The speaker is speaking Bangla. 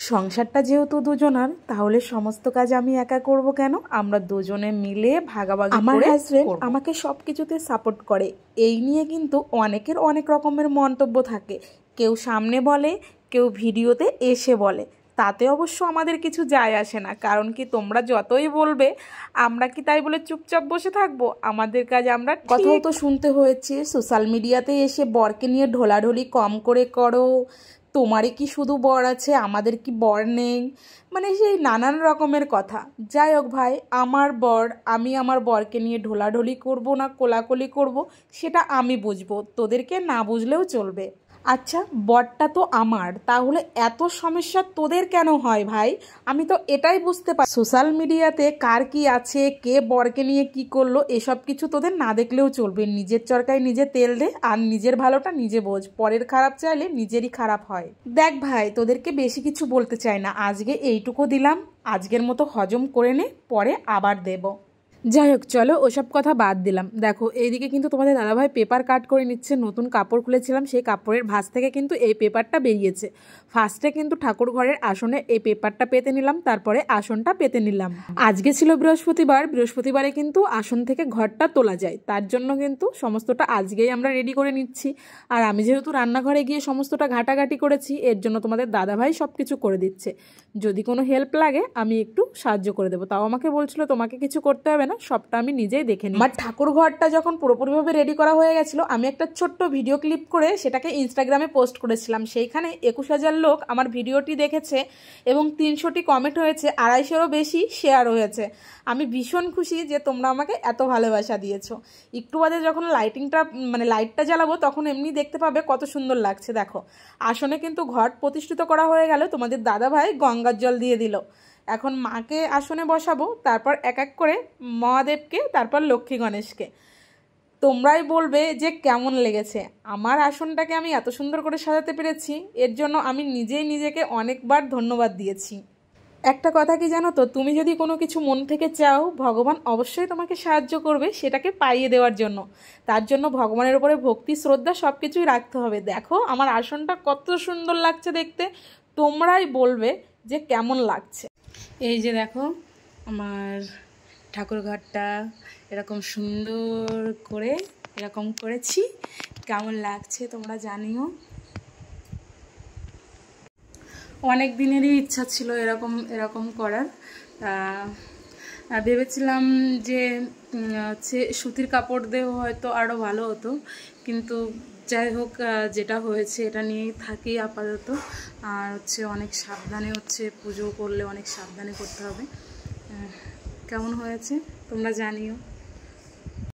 সংসারটা যেহেতু দুজনার, তাহলে সমস্ত কাজ আমি একা করব কেন? আমরা দুজনে মিলে ভাগাভাগি করে আমার হাজবেন্ড আমাকে সব কিছুতে সাপোর্ট করে। এই নিয়ে কিন্তু অনেকের অনেক রকমের মন্তব্য থাকে, কেউ সামনে বলে, কেউ ভিডিওতে এসে বলে। তাতে অবশ্য আমাদের কিছু যায় আসে না, কারণ কি তোমরা যতই বলবে আমরা কি তাই বলে চুপচাপ বসে থাকবো? আমাদের কাজ আমরা কথাও তো শুনতে হয়েছে, সোশ্যাল মিডিয়াতে এসে বরকে নিয়ে ঢোলাঢলি কম করে করো, তোমারই কি শুধু বর আছে, আমাদের কি বর নেই, মানে সেই নানান রকমের কথা। যাই হোক ভাই, আমার বর, আমি আমার বরকে নিয়ে ঢোলাঢলি করব না কোলাকুলি করব সেটা আমি বুঝবো, তোদেরকে না বুঝলেও চলবে। আচ্ছা, বরটা তো আমার, তাহলে এত সমস্যা তোদের কেন হয় ভাই? আমি তো এটাই বুঝতে পারি। সোশ্যাল মিডিয়াতে কার কি আছে, কে বরকে নিয়ে কি করলো, এসব কিছু তোদের না দেখলেও চলবে। নিজের চরকায় নিজে তেল দে, আর নিজের ভালোটা নিজে বোঝ। পরের খারাপ চাইলে নিজেরই খারাপ হয়। দেখ ভাই, তোদেরকে বেশি কিছু বলতে চাই না, আজকে এইটুকু দিলাম, আজকের মতো হজম করে নে, পরে আবার দেব। যাই হোক, চলো ওসব কথা বাদ দিলাম। দেখো, এইদিকে কিন্তু তোমাদের দাদাভাই পেপার কাট করে নিচ্ছে। নতুন কাপড় খুলেছিলাম, সেই কাপড়ের ভাঁজ থেকে কিন্তু এই পেপারটা বেরিয়েছে। ফার্স্টে কিন্তু ঠাকুর ঘরের আসনে এই পেপারটা পেতে নিলাম, তারপরে আসনটা পেতে নিলাম। আজকে ছিল বৃহস্পতিবার, বৃহস্পতিবারে কিন্তু আসন থেকে ঘরটা তোলা যায়, তার জন্য কিন্তু সমস্তটা আজকেই আমরা রেডি করে নিচ্ছি। আর আমি যেহেতু রান্নাঘরে গিয়ে সমস্তটা ঘাটাঘাটি করেছি, এর জন্য তোমাদের দাদাভাই সব কিছু করে দিচ্ছে। যদি কোনো হেল্প লাগে আমি একটু সাহায্য করে দেবো, তাও আমাকে বলছিল তোমাকে কিছু করতে হবে না, সবটা আমি নিজেই দেখে নিই। আমার ঠাকুর ঘরটা যখন পুরোপুরিভাবে রেডি করা হয়ে গেছিল, আমি একটা ছোট্ট ভিডিও ক্লিপ করে সেটাকে ইনস্টাগ্রামে পোস্ট করেছিলাম। সেইখানে 21,000 লোক আমার ভিডিওটি দেখেছে এবং 300টি কমেন্ট হয়েছে, 250-এরও বেশি শেয়ার হয়েছে। আমি ভীষণ খুশি যে তোমরা আমাকে এত ভালোবাসা দিয়েছো। একটু বাদে যখন লাইটটা জ্বালাবো, তখন এমনি দেখতে পাবে কত সুন্দর লাগছে। দেখো, আসনে কিন্তু ঘট প্রতিষ্ঠিত করা হয়ে গেল, তোমাদের দাদাভাই গঙ্গার জল দিয়ে দিল। এখন মাকে আসনে বসাবো, তারপর এক এক করে মহাদেবকে, তারপর লক্ষ্মী গণেশকে। তোমরাই বলবে যে কেমন লেগেছে। আমার আসনটাকে আমি এত সুন্দর করে সাজাতে পেরেছি, এর জন্য আমি নিজেই নিজেকে অনেকবার ধন্যবাদ দিয়েছি। একটা কথা কি জানো তো, তুমি যদি কোনো কিছু মন থেকে চাও, ভগবান অবশ্যই তোমাকে সাহায্য করবে সেটাকে পাইয়ে দেওয়ার জন্য। তার জন্য ভগবানের উপরে ভক্তি শ্রদ্ধা সব কিছুই রাখতে হবে। দেখো, আমার আসনটা কত সুন্দর লাগছে দেখতে, তোমরাই বলবে যে কেমন লাগছে। এই যে দেখো, আমার ঠাকুর ঘরটা এরকম সুন্দর করে এরকম করেছি, কেমন লাগছে তোমরা জানিও। অনেক দিনেরই ইচ্ছা ছিল এরকম এরকম করার। ভেবেছিলাম যে হচ্ছে সুতির কাপড় দিয়ে হয়তো আরও ভালো হতো, কিন্তু যাই হোক, যেটা হয়েছে এটা নিয়েই থাকি আপাতত। আর হচ্ছে অনেক সাবধানে হচ্ছে পুজো করলে অনেক সাবধানে করতে হবে। কেমন হয়েছে তোমরা জানিও।